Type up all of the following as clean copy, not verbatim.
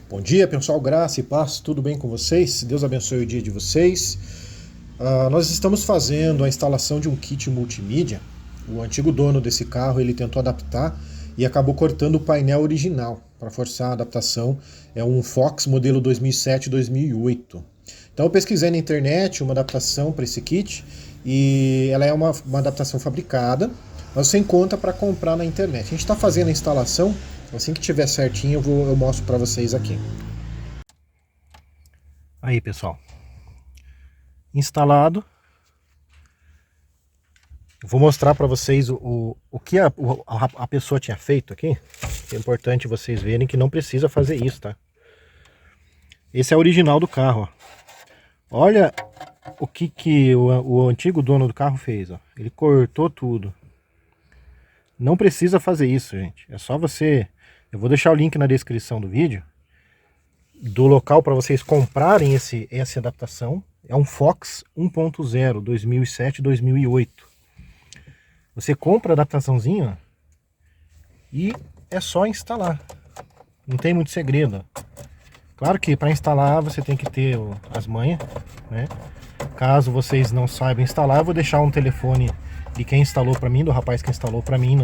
Bom dia, pessoal, graça e paz, tudo bem com vocês? Deus abençoe o dia de vocês. Nós estamos fazendo a instalação de um kit multimídia. O antigo dono desse carro ele tentou adaptar e acabou cortando o painel original para forçar a adaptação. É um Fox modelo 2007-2008. Então eu pesquisei na internet uma adaptação para esse kit e ela é uma adaptação fabricada, mas você encontra para comprar na internet. A gente está fazendo a instalação. Assim que tiver certinho eu mostro para vocês aqui. Aí, pessoal, instalado. Eu vou mostrar para vocês o que a pessoa tinha feito aqui. É importante vocês verem que não precisa fazer isso, tá? Esse é o original do carro, ó. Olha o que o antigo dono do carro fez, ó. Ele cortou tudo. Não precisa fazer isso, gente. É só você... Eu vou deixar o link na descrição do vídeo do local para vocês comprarem essa adaptação. É um Fox 1.0 2007-2008. Você compra a adaptaçãozinha e é só instalar. Não tem muito segredo. Claro que para instalar você tem que ter as manhas, né? Caso vocês não saibam instalar, eu vou deixar um telefone de quem instalou para mim, do rapaz que instalou para mim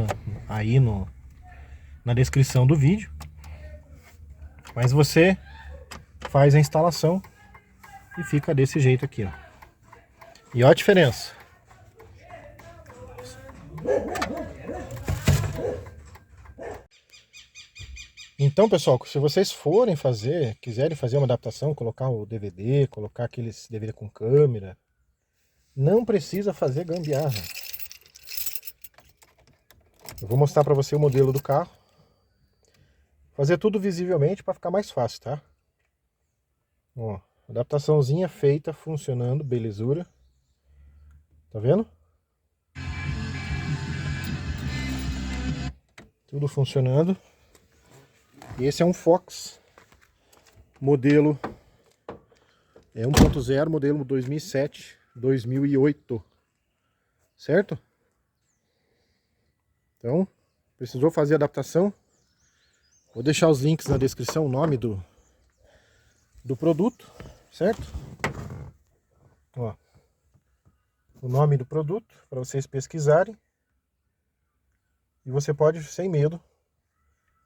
na descrição do vídeo. Mas você faz a instalação e fica desse jeito aqui, ó. E olha a diferença. Então, pessoal, se vocês quiserem fazer uma adaptação, colocar o DVD, colocar aqueles DVD com câmera, não precisa fazer gambiarra. Eu vou mostrar para você o modelo do carro. Fazer tudo visivelmente para ficar mais fácil, tá? Ó, adaptaçãozinha feita, funcionando, belezura. Tá vendo? Tudo funcionando. E esse é um Fox modelo 1.0, modelo 2007-2008, certo? Então, precisou fazer a adaptação. Vou deixar os links na descrição, o nome do produto, certo? Ó, o nome do produto para vocês pesquisarem. E você pode, sem medo,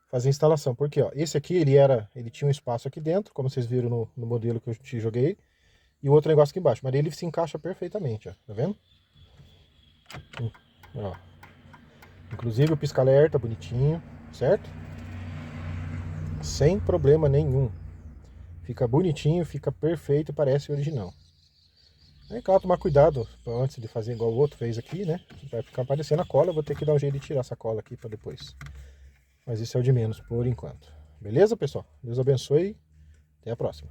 fazer a instalação. Porque ó, esse aqui ele tinha um espaço aqui dentro, como vocês viram no modelo que eu te joguei, e o outro negócio aqui embaixo, mas ele se encaixa perfeitamente, ó, tá vendo? Ó. Inclusive o pisca-alerta bonitinho, certo? Sem problema nenhum. Fica bonitinho, fica perfeito, parece o original. É claro, tomar cuidado antes de fazer igual o outro fez aqui, né? Vai ficar aparecendo a cola, eu vou ter que dar um jeito de tirar essa cola aqui para depois. Mas isso é o de menos por enquanto. Beleza, pessoal? Deus abençoe. Até a próxima.